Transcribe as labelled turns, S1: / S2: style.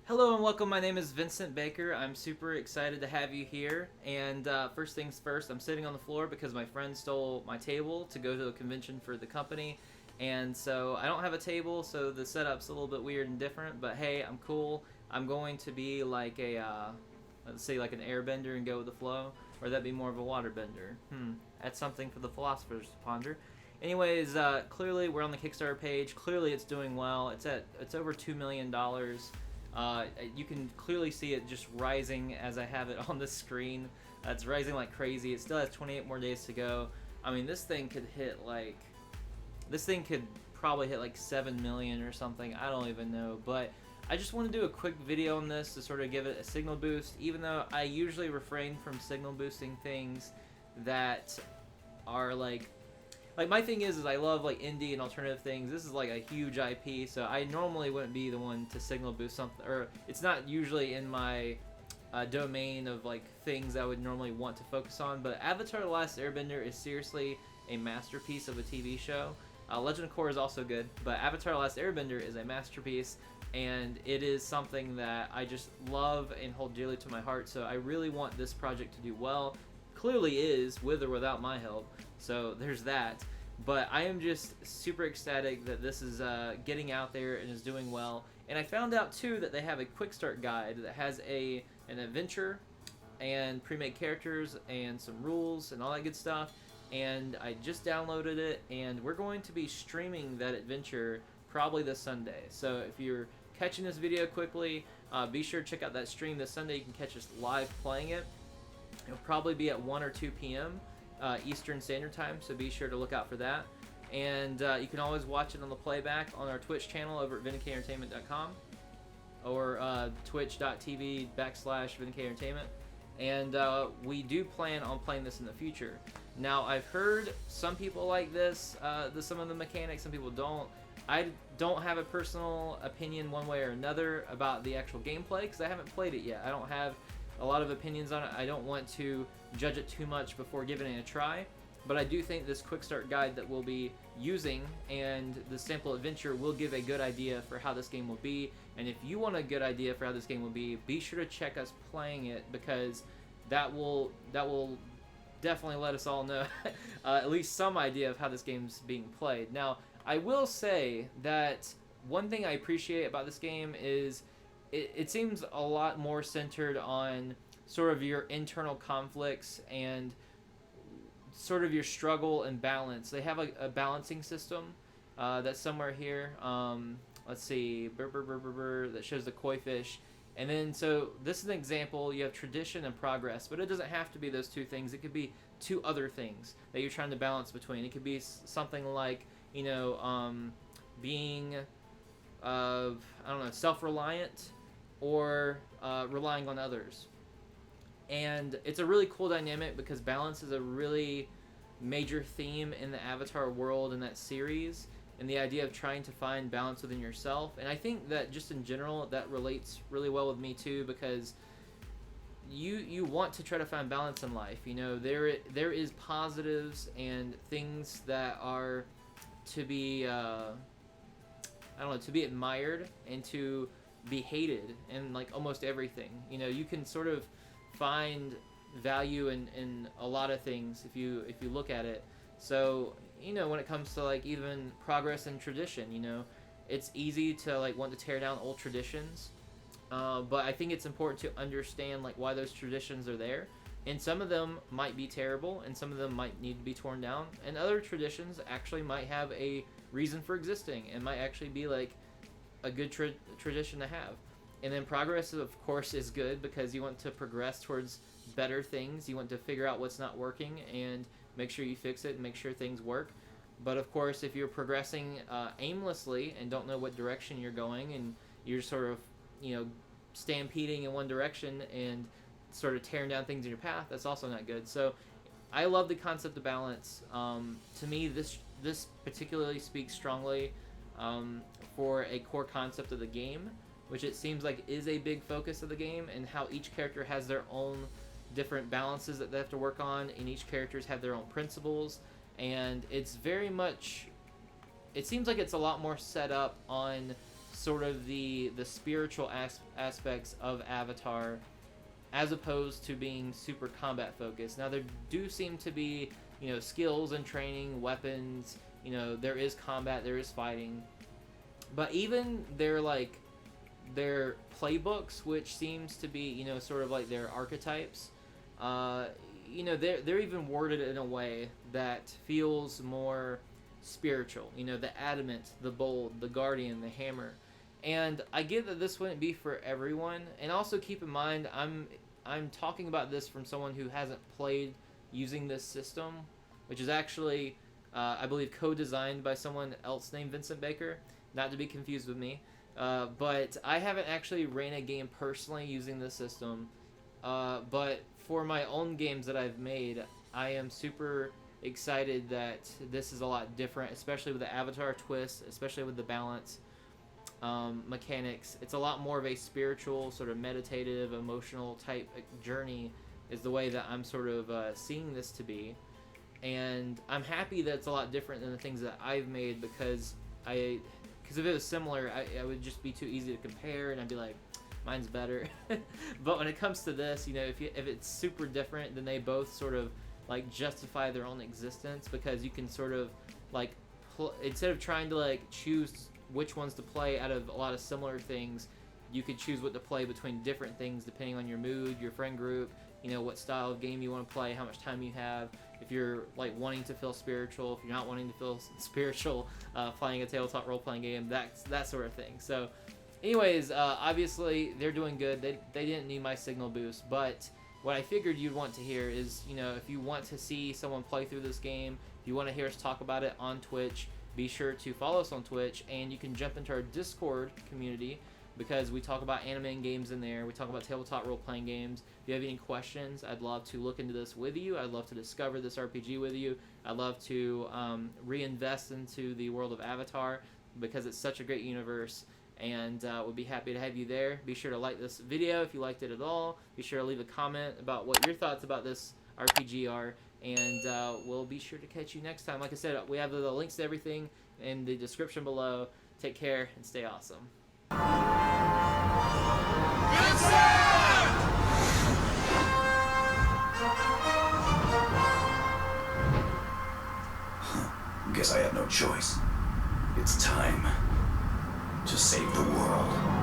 S1: Hello and welcome. My name is Vincent Baker. I'm super excited to have you here. And first things first, I'm sitting on the floor because my friend stole my table to go to a convention for the company. And so I don't have a table, so the setup's a little bit weird and different. But hey, I'm cool. I'm going to be like let's say like an airbender and go with the flow. Or that'd be more of a waterbender. That's something for the philosophers to ponder. Anyways, clearly we're on the Kickstarter page. Clearly it's doing well. It's over $2 million. You can clearly see it just rising as I have it on the screen. It's rising like crazy. It still has 28 more days to go. I mean, this thing could probably hit like 7 million or something. I don't even know. But I just want to do a quick video on this to sort of give it a signal boost, even though I usually refrain from signal boosting things that are like my thing is I love like indie and alternative things. This is like a huge IP, so I normally wouldn't be the one to signal boost something, or it's not usually in my domain of like things I would normally want to focus on. But Avatar: The Last Airbender is seriously a masterpiece of a TV show. Legend of Korra is also good, but Avatar: The Last Airbender is a masterpiece, and it is something that I just love and hold dearly to my heart. So I really want this project to do well. Clearly is, with or without my help. So there's that. But I am just super ecstatic that this is getting out there and is doing well. And I found out too that they have a quick start guide that has an adventure and pre-made characters and some rules and all that good stuff. And I just downloaded it, and we're going to be streaming that adventure probably this Sunday. So if you're catching this video quickly, be sure to check out that stream this Sunday. You can catch us live playing it. It'll probably be at 1 or 2 p.m. Eastern Standard Time, so be sure to look out for that. And you can always watch it on the playback on our Twitch channel over at VindicateEntertainment.com or twitch.tv/VindicateEntertainment. And we do plan on playing this in the future. Now, I've heard some people like this, some of the mechanics, some people don't. I don't have a personal opinion one way or another about the actual gameplay because I haven't played it yet. I don't have a lot of opinions on it. I don't want to judge it too much before giving it a try, but I do think this quick start guide that we'll be using and the sample adventure will give a good idea for how this game will be. And if you want a good idea for how this game will be sure to check us playing it, because that will definitely let us all know at least some idea of how this game's being played. Now, I will say that one thing I appreciate about this game is it seems a lot more centered on sort of your internal conflicts and sort of your struggle and balance. They have a balancing system that's somewhere here. Let's see, that shows the koi fish. And then, so this is an example. You have tradition and progress, but it doesn't have to be those two things. It could be two other things that you're trying to balance between. It could be something like, being, I don't know, self-reliant or relying on others. And it's a really cool dynamic because balance is a really major theme in the Avatar world in that series, and the idea of trying to find balance within yourself. And I think that just in general that relates really well with me too, because you want to try to find balance in life. There is positives and things that are to be to be admired and to be hated in like almost everything. You can sort of find value in a lot of things if you look at it. So when it comes to like even progress and tradition, it's easy to like want to tear down old traditions, but I think it's important to understand like why those traditions are there. And some of them might be terrible, and some of them might need to be torn down, and other traditions actually might have a reason for existing and might actually be like a good tradition to have. And then progress, of course, is good because you want to progress towards better things. You want to figure out what's not working and make sure you fix it and make sure things work. But of course, if you're progressing aimlessly and don't know what direction you're going, and you're sort of stampeding in one direction and sort of tearing down things in your path, that's also not good. So I love the concept of balance. To me, this particularly speaks strongly for a core concept of the game, which it seems like is a big focus of the game, and how each character has their own different balances that they have to work on, and each characters have their own principles. And it's very much, it seems like it's a lot more set up on sort of the spiritual aspects of Avatar, as opposed to being super combat focused. Now there do seem to be, you know, skills and training, weapons, you know, there is combat, there is fighting, but even their playbooks, which seems to be, you know, sort of like their archetypes, you know, they're even worded in a way that feels more spiritual. You know, the adamant, the bold, the guardian, the hammer. And I get that this wouldn't be for everyone. And also keep in mind, I'm talking about this from someone who hasn't played using this system, which is actually, I believe, co-designed by someone else named Vincent Baker, not to be confused with me. But I haven't actually ran a game personally using this system. But for my own games that I've made, I am super excited that this is a lot different, especially with the Avatar twist, especially with the balance mechanics. It's a lot more of a spiritual, sort of meditative, emotional type journey is the way that I'm sort of seeing this to be. And I'm happy that it's a lot different than the things that I've made, because if it was similar, I would just be too easy to compare, and I'd be like, mine's better. But when it comes to this, you know, if it's super different, then they both sort of like justify their own existence, because you can sort of like instead of trying to like choose which ones to play out of a lot of similar things, you could choose what to play between different things depending on your mood, your friend group, you know, what style of game you want to play, how much time you have. If you're like wanting to feel spiritual, if you're not wanting to feel spiritual, playing a tabletop role-playing game, that sort of thing. So anyways, obviously they're doing good. They didn't need my signal boost, but what I figured you'd want to hear is, you know, if you want to see someone play through this game, if you want to hear us talk about it on Twitch, be sure to follow us on Twitch, and you can jump into our Discord community, because we talk about anime and games in there. We talk about tabletop role-playing games. If you have any questions, I'd love to look into this with you. I'd love to discover this RPG with you. I'd love to reinvest into the world of Avatar, because it's such a great universe, and we'll be happy to have you there. Be sure to like this video if you liked it at all. Be sure to leave a comment about what your thoughts about this RPG are, and we'll be sure to catch you next time. Like I said, we have the links to everything in the description below. Take care and stay awesome.
S2: Guess I have no choice. It's time to save the world.